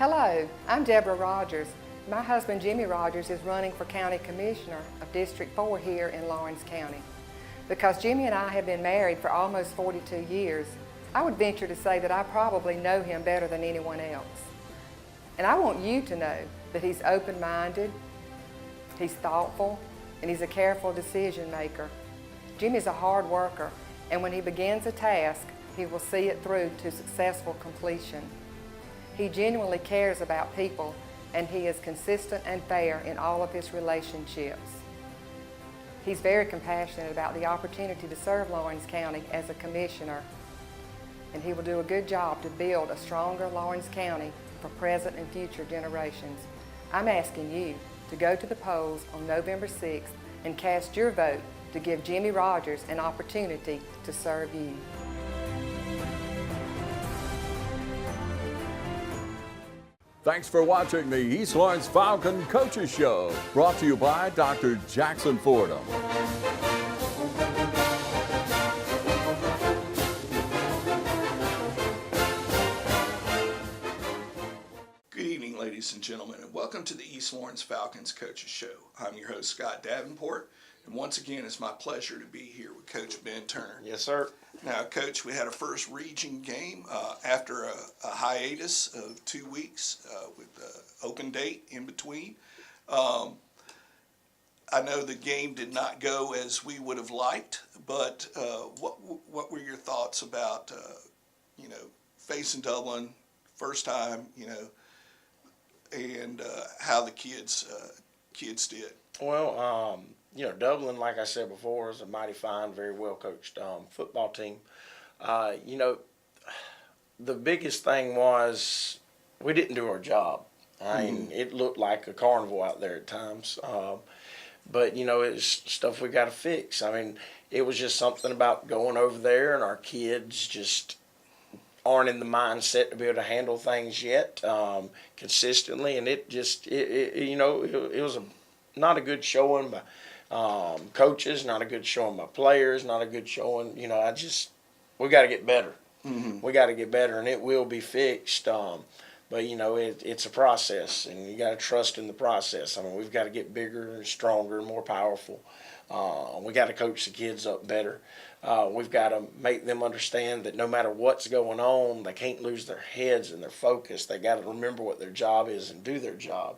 Hello, I'm Deborah Rogers. My husband Jimmy Rogers is running for County Commissioner of District 4 here in Lawrence County. Because Jimmy and I have been married for almost 42 years, I would venture to say that I probably know him better than anyone else. And I want you to know that he's open-minded, he's thoughtful, and he's a careful decision maker. Jimmy's a hard worker, and when he begins a task, he will see it through to successful completion. He genuinely cares about people, and he is consistent and fair in all of his relationships. He's very compassionate about the opportunity to serve Lawrence County as a commissioner, and he will do a good job to build a stronger Lawrence County for present and future generations. I'm asking you to go to the polls on November 6th and cast your vote to give Jimmy Rogers an opportunity to serve you. Thanks for watching the East Lawrence Falcon Coaches Show, brought to you by Dr. Jackson Fordham. Good evening, ladies and gentlemen, and welcome to the East Lawrence Falcons Coaches Show. I'm your host, Scott Davenport, and once again, it's my pleasure to be here with Coach Ben Turner. Yes, sir. Now, Coach, we had a first region game after a hiatus of 2 weeks with the open date in between. I know the game did not go as we would have liked, but what were your thoughts about facing Dublin first time, and how the kids did? Well, Dublin, like I said before, is a mighty fine, very well coached football team. The biggest thing was we didn't do our job. I mean, it looked like a carnival out there at times. But it's stuff we got to fix. I mean, it was just something about going over there, and our kids just aren't in the mindset to be able to handle things yet consistently, and it was not a good showing by coaches, not a good showing by players, not a good showing. We got to get better. Mm-hmm. We got to get better, and it will be fixed. But it's a process, and you got to trust in the process. I mean, we've got to get bigger and stronger and more powerful. We got to coach the kids up better. We've got to make them understand that no matter what's going on, they can't lose their heads and their focus. They got to remember what their job is and do their job.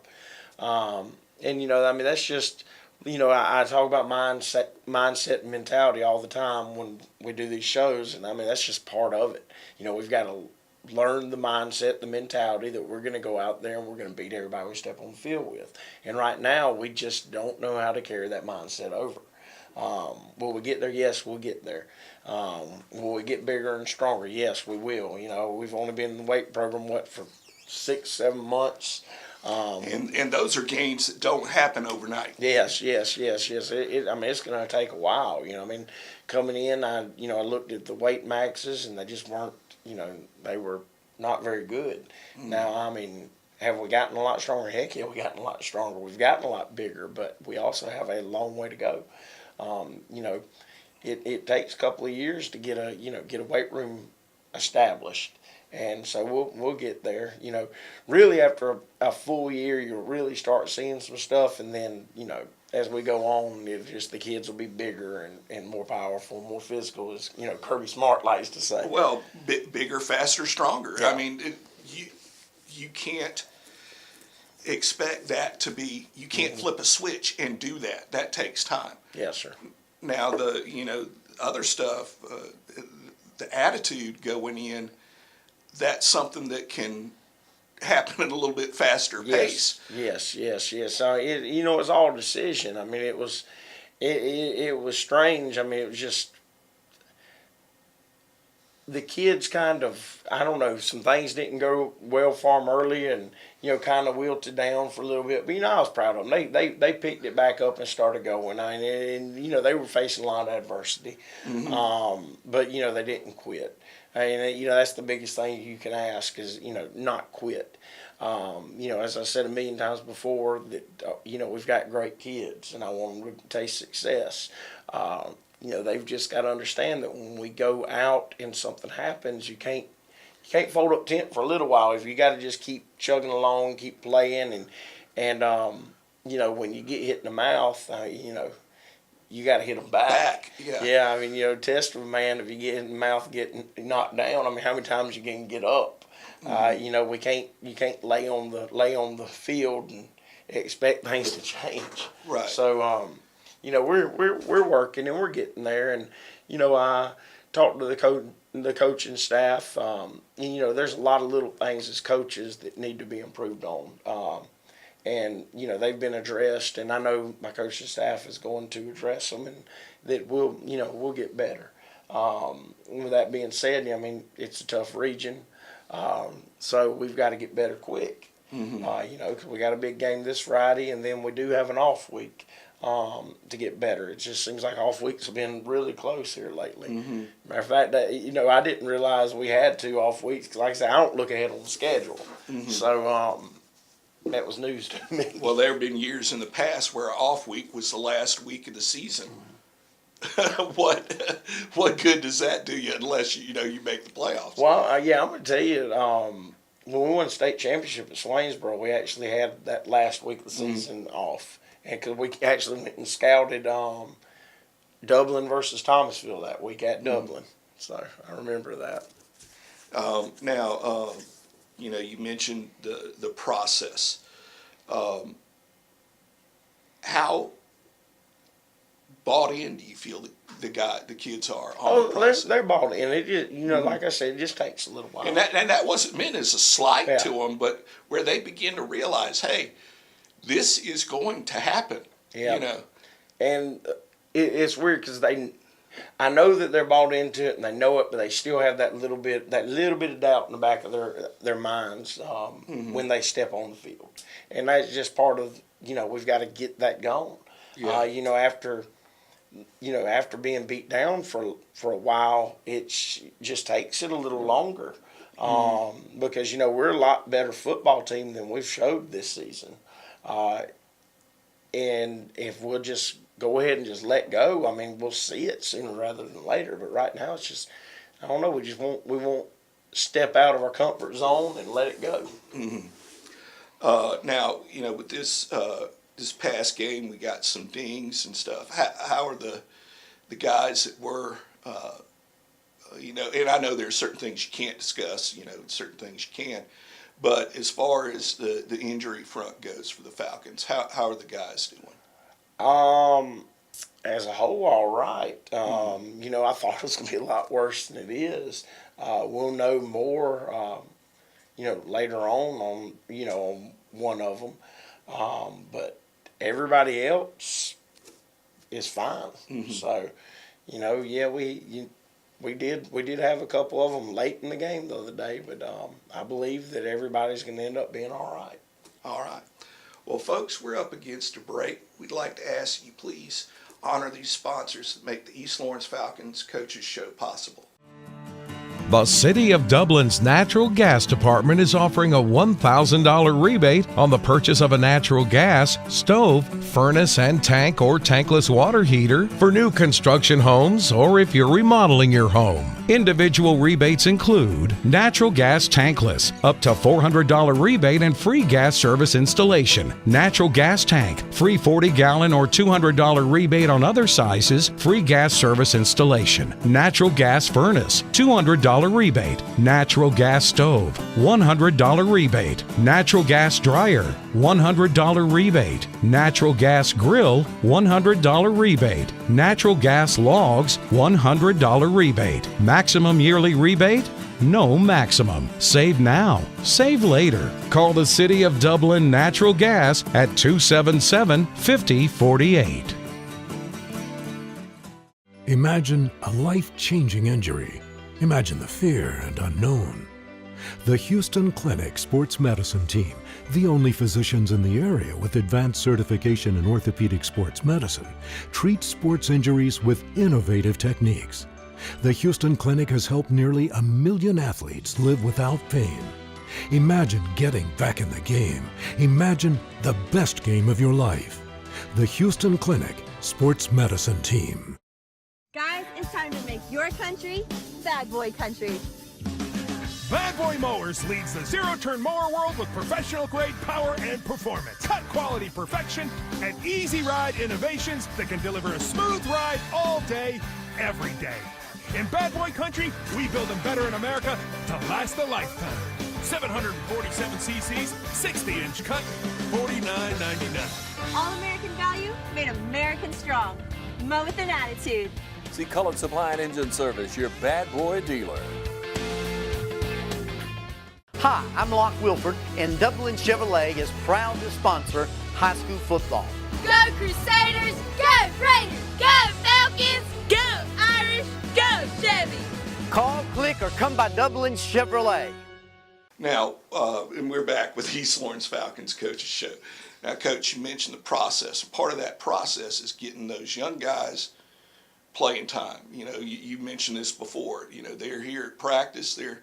That's just, I talk about mindset and mentality all the time when we do these shows, and that's just part of it. We've got to learn the mindset, the mentality that we're going to go out there and we're going to beat everybody we step on the field with. And right now, we just don't know how to carry that mindset over. Will we get there? Yes, we'll get there. Will we get bigger and stronger? Yes, we will. We've only been in the weight program, for 6-7 months. And those are games that don't happen overnight. Yes. It's going to take a while. Coming in, I looked at the weight maxes, and they just weren't. They were not very good. Mm. Now, have we gotten a lot stronger? Heck yeah, we've gotten a lot stronger. We've gotten a lot bigger, but we also have a long way to go. It takes a couple of years to get a weight room established. And so we'll get there. Really after a full year, you'll really start seeing some stuff, and then as we go on, the kids will be bigger and more powerful, more physical, as Kirby Smart likes to say. Well, bigger, faster, stronger. Yeah. You can't expect that to be. You can't flip a switch and do that. That takes time. Yes, sir. Now the other stuff, the attitude going in. That's something that can happen at a little bit faster pace. Yes. So it's all decision. It was strange. It was just the kids kind of, I don't know, some things didn't go well for them early, and kind of wilted down for a little bit. But I was proud of them. They picked it back up and started going. And they were facing a lot of adversity, but they didn't quit. And that's the biggest thing you can ask is not quit. As I said a million times before, that we've got great kids, and I want them to taste success. They've just got to understand that when we go out and something happens, you can't can't fold up tent for a little while. If you got to just keep chugging along, keep playing, and you know, when you get hit in the mouth, you know, you got to hit them back. Yeah. Yeah, I mean, you know, test of a man, if you get in the mouth getting knocked down, I mean, how many times you can get up? You know, you can't lay on the field and expect things to change. Right. So, you know, we're working and we're getting there. And, you know, I talked to the coaching staff. And, you know, there's a lot of little things as coaches that need to be improved on. And, you know, they've been addressed, and I know my coaching staff is going to address them, and that we'll get better. With that being said, I mean, it's a tough region. So we've got to get better quick. You know, because we got a big game this Friday, and then we do have an off week to get better. It just seems like off weeks have been really close here lately. Matter of fact, you know, I didn't realize we had 2 off weeks. 'Cause like I said, I don't look ahead on the schedule. So that was news to me. Well, there have been years in the past where an off week was the last week of the season. What good does that do you unless you make the playoffs? Well, yeah, I'm gonna tell you, when we won the state championship at Swainsboro, we actually had that last week of the season off, and because we actually went and scouted Dublin versus Thomasville that week at Dublin, so I remember that. Now, you know, you mentioned the process. How bought in do you feel the kids are on the process? They're bought in. It just, you know, like I said, it just takes a little while. And that wasn't meant as a slight to them, but where they begin to realize, hey, this is going to happen. Yeah. You know. And it's weird because I know that they're bought into it and they know it, but they still have that little bit of doubt in the back of their minds when they step on the field, and that's just part of, you know, we've got to get that going. Yeah. You know, after being beat down for a while, it just takes it a little longer because, you know, we're a lot better football team than we've showed this season, and if we'll just go ahead and just let go, I mean, we'll see it sooner rather than later. But right now, it's just, I don't know. We won't step out of our comfort zone and let it go. Now, you know, with this past game, we got some dings and stuff. How are the guys that were, you know, and I know there's certain things you can't discuss, you know, certain things you can. But as far as the injury front goes for the Falcons, how are the guys doing? As a whole, all right. You know, I thought it was going to be a lot worse than it is. We'll know more, you know, later on, you know, on one of them. But everybody else is fine. So, you know, yeah, we did have a couple of them late in the game the other day, but I believe that everybody's going to end up being all right. All right. Well, folks, we're up against a break. We'd like to ask you, please, honor these sponsors that make the East Lawrence Falcons Coaches Show possible. The City of Dublin's Natural Gas Department is offering a $1,000 rebate on the purchase of a natural gas, stove, furnace and tank or tankless water heater for new construction homes or if you're remodeling your home. Individual rebates include natural gas tankless, up to $400 rebate and free gas service installation. Natural gas tank, free 40-gallon or $200 rebate on other sizes, free gas service installation. Natural gas furnace, $200 rebate. Natural gas stove, $100 rebate. Natural gas dryer, $100 rebate. Natural gas grill, $100 rebate. Natural gas logs, $100 rebate. Maximum yearly rebate? No maximum. Save now. Save later. Call the City of Dublin Natural Gas at 277-5048. Imagine a life-changing injury. Imagine the fear and unknown. The Houston Clinic Sports Medicine Team, the only physicians in the area with advanced certification in orthopedic sports medicine, treats sports injuries with innovative techniques. The Houston Clinic has helped nearly 1 million athletes live without pain. Imagine getting back in the game. Imagine the best game of your life. The Houston Clinic Sports Medicine Team. Guys, it's time to make your country bad boy country. Bad Boy Mowers leads the zero-turn mower world with professional-grade power and performance, cut-quality perfection, and easy-ride innovations that can deliver a smooth ride all day, every day. In Bad Boy Country, we build them better in America to last a lifetime. 747 cc's, 60-inch cut, $49.99. All-American value made American strong. Mow with an attitude. See Cullen Supply and Engine Service, your Bad Boy dealer. Hi, I'm Locke Wilford, and Dublin Chevrolet is proud to sponsor high school football. Go Crusaders! Go Raiders! Go Falcons! Go Irish! Go Chevy! Call, click, or come by Dublin Chevrolet. Now, and we're back with East Lawrence Falcons Coaches Show. Now, Coach, you mentioned the process. Part of that process is getting those young guys playing time. You know, you mentioned this before. You know, they're here at practice. They're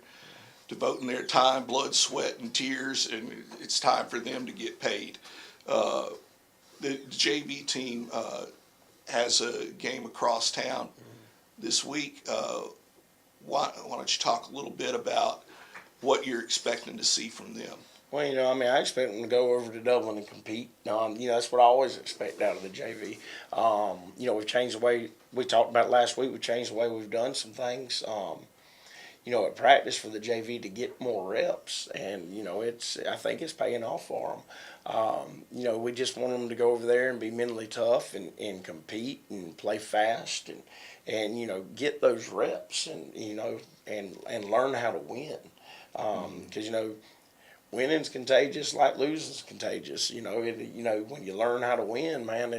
devoting their time, blood, sweat, and tears, and it's time for them to get paid. The JV team has a game across town this week. Why don't you talk a little bit about what you're expecting to see from them? Well, you know, I mean, I expect them to go over to Dublin and compete. You know, that's what I always expect out of the JV. You know, we've changed the way, we talked about it last week, we've changed the way we've done some things. You know, at practice for the JV to get more reps, and you know, I think it's paying off for them. You know, we just want them to go over there and be mentally tough and compete and play fast and you know, get those reps and you know and learn how to win. Because you know, winning's contagious like losing's contagious. You know, when you learn how to win, man,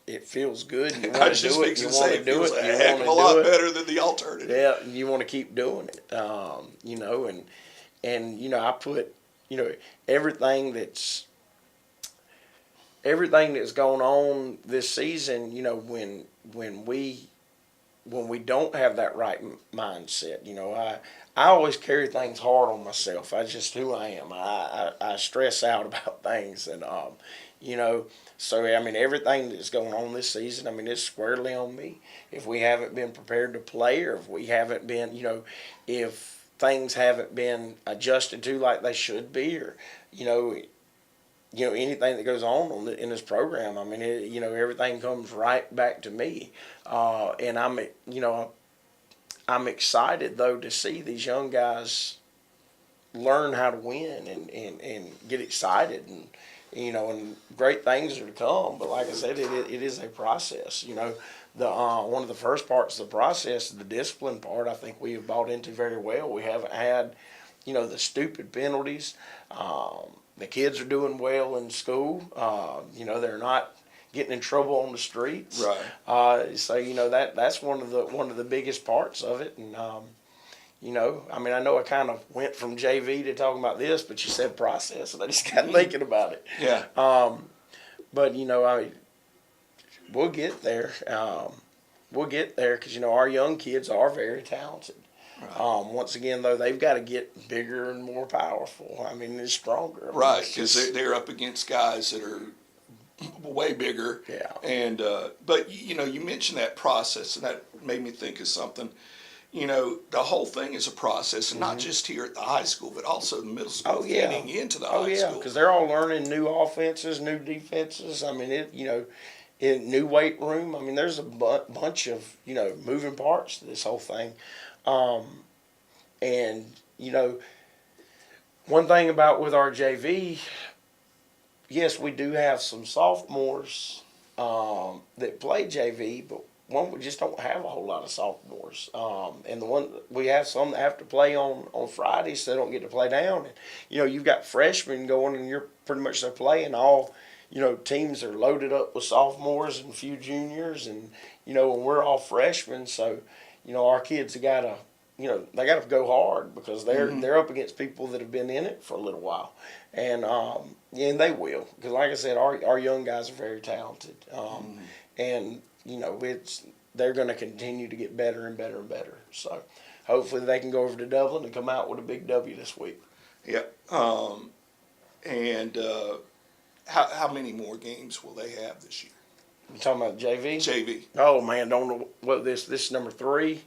it feels good. You want to do it. You want to do it. A heck of a lot better than the alternative. Yeah, you want to keep doing it. You know, and you know, I put, you know, everything that's going on this season. You know, when we don't have that right mindset, you know, I always carry things hard on myself. That's just who I am. I stress out about things, and you know. So, I mean, everything that's going on this season, I mean, it's squarely on me. If we haven't been prepared to play, or if we haven't been, you know, if things haven't been adjusted to like they should be, or, you know, anything that goes on in this program, I mean, you know, everything comes right back to me. And I'm excited, though, to see these young guys learn how to win and get excited, and you know, and great things are to come. But like I said, it is a process. You know, one of the first parts of the process, the discipline part, I think we have bought into very well. We haven't had, you know, the stupid penalties. The kids are doing well in school. You know, they're not getting in trouble on the streets. Right. So you know, that's one of the biggest parts of it. And you know, I mean, I know I kind of went from JV to talking about this, but you said process, and I just got thinking about it. Yeah. But you know, we'll get there. We'll get there because you know, our young kids are very talented. Right. Once again, though, they've got to get bigger and more powerful. I mean, it's stronger. Right, because they're up against guys that are way bigger. Yeah. And but you know, you mentioned that process, and that made me think of something. You know, the whole thing is a process, and not just here at the high school, but also the middle school, getting into the high school. Because they're all learning new offenses, new defenses. I mean, you know, in new weight room. I mean, there's a bunch of, you know, moving parts to this whole thing. And, you know, one thing about with our JV, yes, we do have some sophomores that play JV, but we just don't have a whole lot of sophomores. And the one we have some that have to play on Fridays, so they don't get to play down. And, you know, you've got freshmen going, and you're pretty much they're playing all, you know, teams are loaded up with sophomores and a few juniors, and, you know, and we're all freshmen. So, you know, our kids have got to, you know, they got to go hard because they're up against people that have been in it for a little while. And they will, because like I said, our young guys are very talented. And, you know, they're going to continue to get better and better and better. So hopefully they can go over to Dublin and come out with a big W this week. Yep. And how many more games will they have this year? You talking about JV? JV. Oh man, don't know what this is number 3.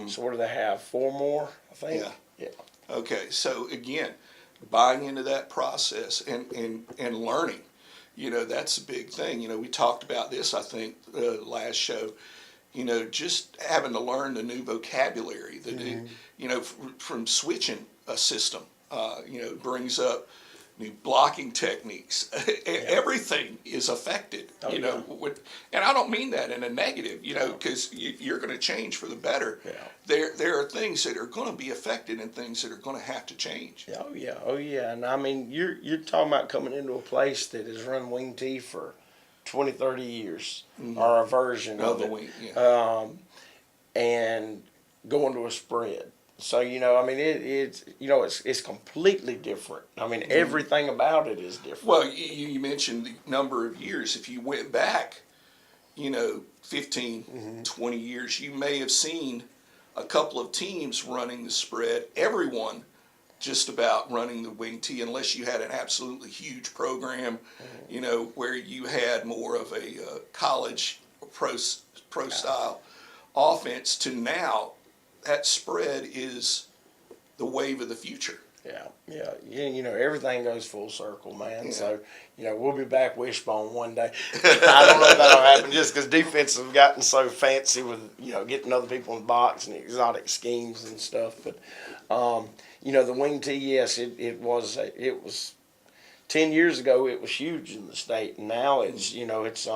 So what do they have? 4 more, I think. Yeah. Okay, so again, buying into that process and learning, that's a big thing. We talked about this, I think, last show. Just having to learn the new vocabulary, the new, from switching a system, brings up new blocking techniques. Everything is affected, and I don't mean that in a negative, because you're going to change for the better. Yeah. There are things that are going to be affected and things that are going to have to change. Oh yeah. And I mean, you're talking about coming into a place that has run wing T for 20, 30 years, or a version of it, wing, and going to a spread. So, I mean, it's completely different. I mean, everything about it is different. Well, you mentioned the number of years. If you went back, 15, 20 years, you may have seen a couple of teams running the spread, everyone just about running the wing T, unless you had an absolutely huge program, where you had more of a college pro style offense, to now that spread is the wave of the future. Yeah. Everything goes full circle, man. Yeah. So, we'll be back wishbone one day. I don't know if that'll happen just because defenses have gotten so fancy with, getting other people in the box and exotic schemes and stuff. But, the wing T, yes, it was 10 years ago, it was huge in the state. And now it's, it's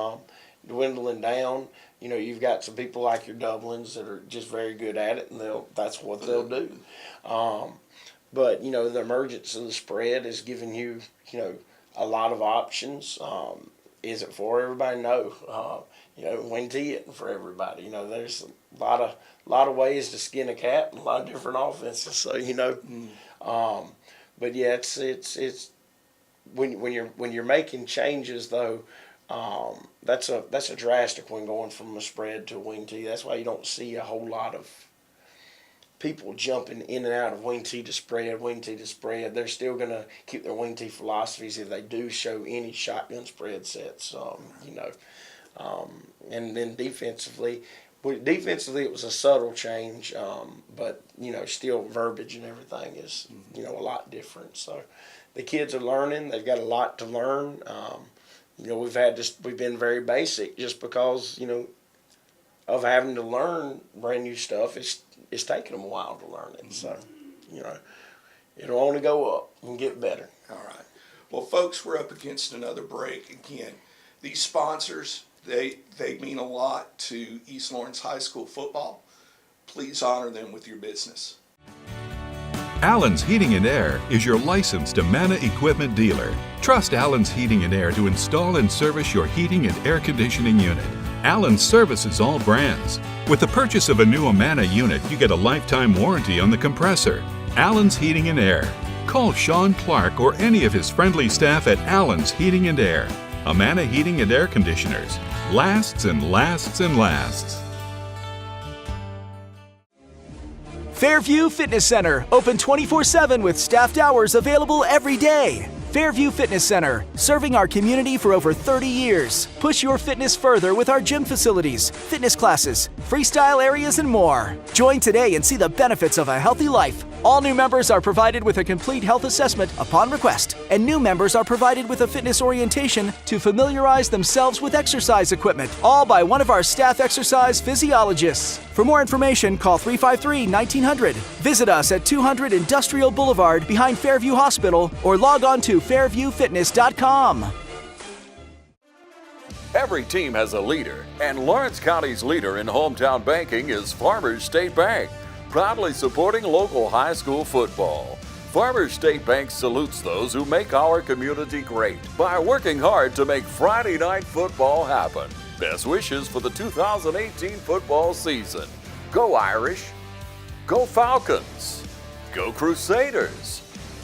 dwindling down. You've got some people like your Dublins that are just very good at it, and that's what they'll do. But, the emergence of the spread is giving you, a lot of options. Is it for everybody? No. Wing T isn't for everybody. There's a lot of ways to skin a cat and a lot of different offenses. So, but yeah, it's when you're making changes though. That's a drastic one, going from a spread to a wing T. That's why you don't see a whole lot of people jumping in and out of wing T to spread, wing T to spread. They're still going to keep their wing T philosophies if they do show any shotgun spread sets, and then defensively it was a subtle change, but, still verbiage and everything is, a lot different. So the kids are learning. They've got a lot to learn. We've been very basic just because, of having to learn brand new stuff. It's taken them a while to learn it. So, it'll only go up and get better. All right. Well, folks, we're up against another break. Again, these sponsors, they mean a lot to East Lawrence High School football. Please honor them with your business. Allen's Heating and Air is your licensed Amana equipment dealer. Trust Allen's Heating and Air to install and service your heating and air conditioning unit. Allen's services all brands. With the purchase of a new Amana unit, you get a lifetime warranty on the compressor. Allen's Heating and Air. Call Sean Clark or any of his friendly staff at Allen's Heating and Air. Amana Heating and Air Conditioners. Lasts and lasts and lasts. Fairview Fitness Center, open 24/7 with staffed hours available every day. Fairview Fitness Center, serving our community for over 30 years. Push your fitness further with our gym facilities, fitness classes, freestyle areas, and more. Join today and see the benefits of a healthy life. All new members are provided with a complete health assessment upon request, and new members are provided with a fitness orientation to familiarize themselves with exercise equipment, all by one of our staff exercise physiologists. For more information, call 353-1900. Visit us at 200 Industrial Boulevard behind Fairview Hospital, or log on to fairviewfitness.com. Every team has a leader, and Lawrence County's leader in hometown banking is Farmers State Bank, proudly supporting local high school football. Farmers State Bank salutes those who make our community great by working hard to make Friday night football happen. Best wishes for the 2018 football season. Go Irish! Go Falcons! Go Crusaders!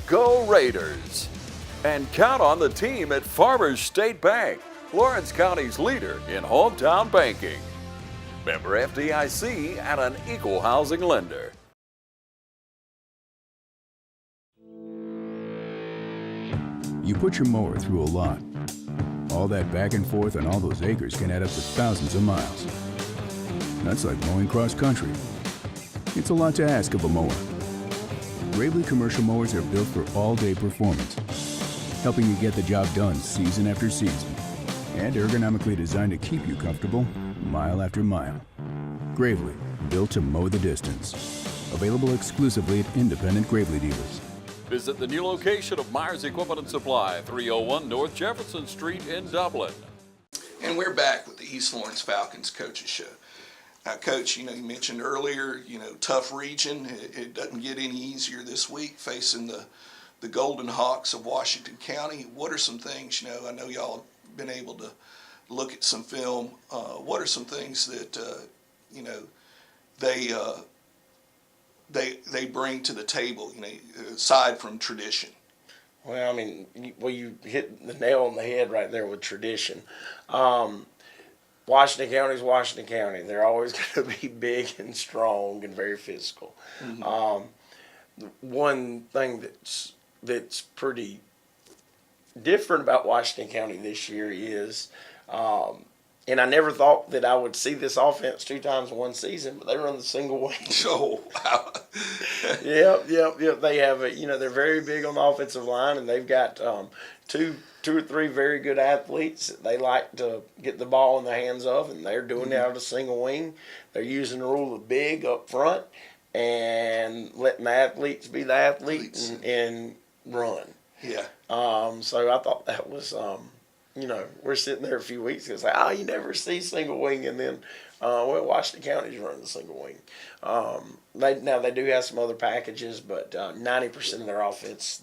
Go Raiders! And count on the team at Farmers State Bank, Lawrence County's leader in hometown banking. Member FDIC and an equal housing lender. You put your mower through a lot. All that back and forth and all those acres can add up to thousands of miles. That's like mowing cross country. It's a lot to ask of a mower. Gravely commercial mowers are built for all-day performance, helping you get the job done season after season, and ergonomically designed to keep you comfortable mile after mile. Gravely, built to mow the distance. Available exclusively at independent Gravely dealers. Visit the new location of Myers Equipment and Supply, 301 North Jefferson Street in Dublin. And we're back with the East Lawrence Falcons Coaches Show. Now, Coach, you mentioned earlier, tough region. It doesn't get any easier this week facing the Golden Hawks of Washington County. What are some things, I know y'all have been able to look at some film. What are some things that, they bring to the table, aside from tradition? Well, you hit the nail on the head right there with tradition. Washington County is Washington County. They're always going to be big and strong and very physical. Mm-hmm. One thing that's pretty different about Washington County this year is, and I never thought that I would see this offense 2 times in one season, but they run the single wing. Oh, wow. Yep. They have they're very big on the offensive line, and they've got two or three very good athletes that they like to get the ball in the hands of, and they're doing it out of the single wing. They're using the rule of big up front and letting the athletes be the athletes and run. Yeah. So I thought that was, we're sitting there a few weeks ago saying, you never see single wing, and then, Washington County's running the single wing. They do have some other packages, but 90% of their offense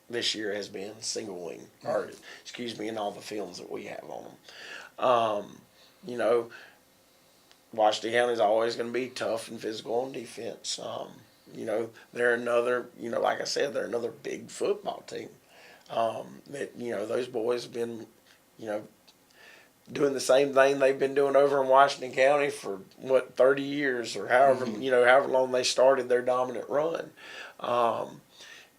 this year has been single wing, in all the films that we have on them. Washington County is always going to be tough and physical on defense. They're another, like I said, they're another big football team. Those boys have been, doing the same thing they've been doing over in Washington County for 30 years or however, however long they started their dominant run.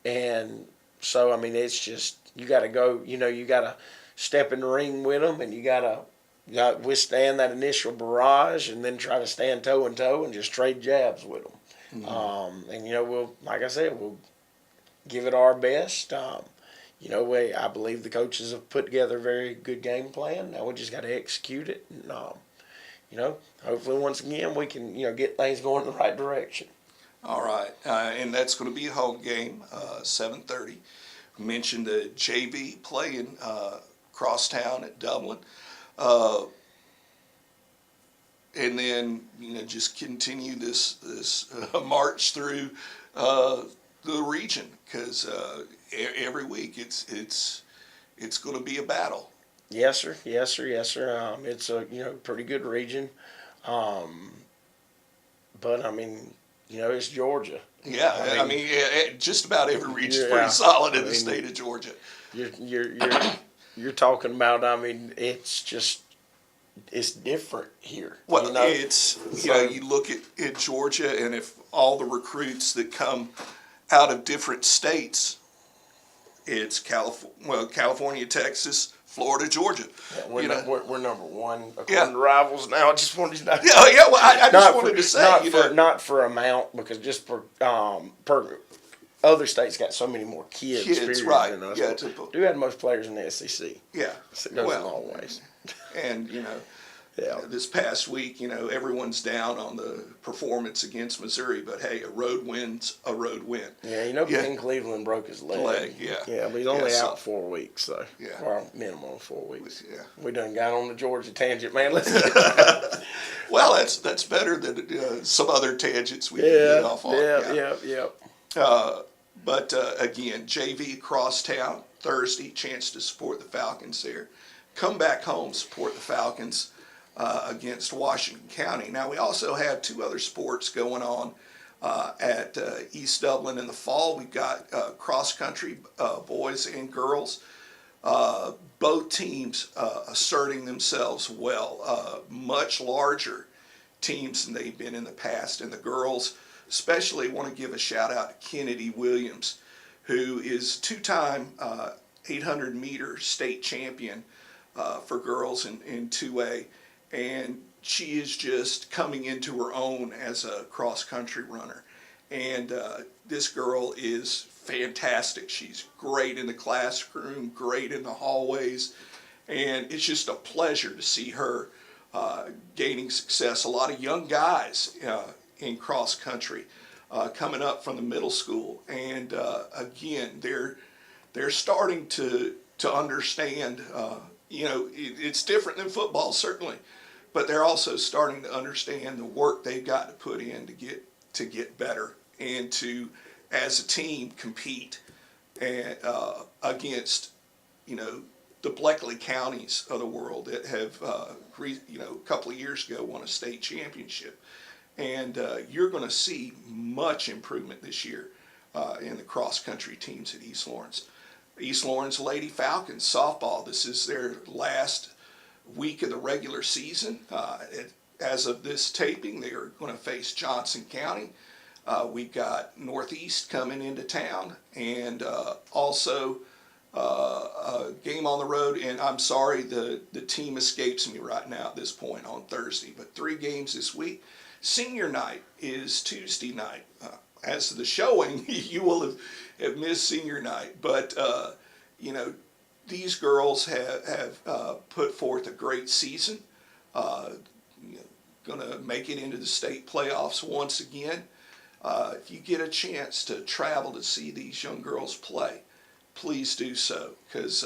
And so, it's just, you got to go, you got to step in the ring with them, and you got to withstand that initial barrage and then try to stand toe and toe and just trade jabs with them. And, like I said, we'll give it our best. I believe the coaches have put together a very good game plan. Now we just got to execute it. And, hopefully once again we can, get things going in the right direction. All right. And that's going to be a home game, 7:30. We mentioned the JV playing crosstown at Dublin. And then, just continue this march through the region, because every week it's going to be a battle. Yes, sir. It's a pretty good region, but it's Georgia. Yeah, just about every region is pretty solid in the state of Georgia. You're talking about. It's just. It's different here. Well, it's you look at Georgia, and if all the recruits that come out of different states, it's California, Texas, Florida, Georgia. Yeah, we're number one according to Rivals now. I just wanted to know. I just wanted to say, not for amount, because just for per other states got so many more kids right? Than us. Yeah, do have most players in the SEC. Yeah, it goes a long ways. And this past week, everyone's down on the performance against Missouri, but hey, a road win's a road win. Yeah, Ken Cleveland broke his leg. Yeah, but he's only out 4 weeks, so minimum 4 weeks. Yeah, we done got on the Georgia tangent, man. Let's get well, that's better than some other tangents we get off on. Yeah. But again, JV Crosstown Thursday, chance to support the Falcons there. Come back home, support the Falcons against Washington County. Now, we also have 2 other sports going on at East Dublin in the fall. We've got cross country, boys and girls. Both teams asserting themselves well, much larger teams than they've been in the past. And the girls especially want to give a shout out to Kennedy Williams, who is 2-time 800-meter state champion for girls in 2A, and she is just coming into her own as a cross-country runner. And this girl is fantastic. She's great in the classroom, great in the hallways, and it's just a pleasure to see her gaining success. A lot of young guys in cross country coming up from the middle school, and again, they're starting to understand. It's different than football, certainly, but they're also starting to understand the work they've got to put in to get better and to, as a team, compete and against the Bleckley counties of the world that have a couple of years ago won a state championship. And you're going to see much improvement this year in the cross-country teams at East Lawrence. East Lawrence Lady Falcons softball, this is their last week of the regular season. As of this taping, they are going to face Johnson County. We've got Northeast coming into town, and also a game on the road, and I'm sorry, the team escapes me right now at this point on Thursday, but 3 games this week. Senior night is Tuesday night. As to the showing, you will have missed senior night, but these girls have put forth a great season. Going to make it into the state playoffs once again. If you get a chance to travel to see these young girls play, please do so, because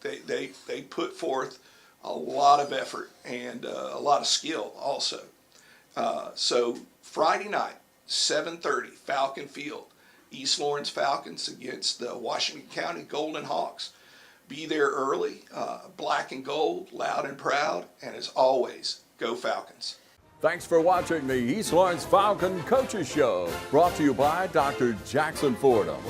they put forth a lot of effort and a lot of skill also. So Friday night, 7:30, Falcon Field, East Lawrence Falcons against the Washington County Golden Hawks. Be there early, black and gold, loud and proud, and as always, go Falcons. Thanks for watching the East Lawrence Falcon Coaches Show, brought to you by Dr. Jackson Fordham.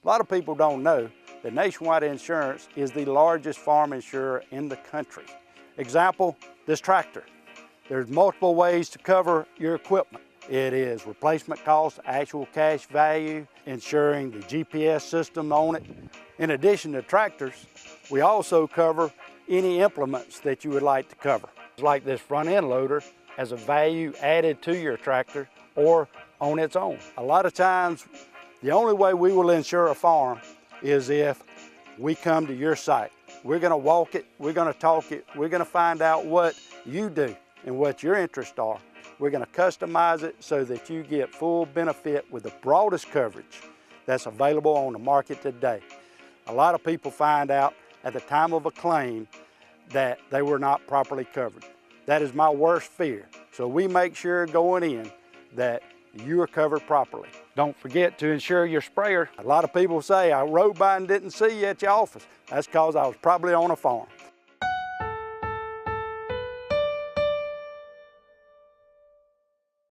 A lot of people don't know that Nationwide Insurance is the largest farm insurer in the country. Example, this tractor. There's multiple ways to cover your equipment. It is replacement cost, actual cash value, insuring the GPS system on it. In addition to tractors, we also cover any implements that you would like to cover. Like this front end loader as a value added to your tractor or on its own. A lot of times, the only way we will insure a farm is if we come to your site. We're going to walk it, we're going to talk it, we're going to find out what you do and what your interests are. We're going to customize it so that you get full benefit with the broadest coverage that's available on the market today. A lot of people find out at the time of a claim that they were not properly covered. That is my worst fear. So we make sure going in that you are covered properly. Don't forget to insure your sprayer. A lot of people say, I rode by and didn't see you at your office. That's because I was probably on a farm.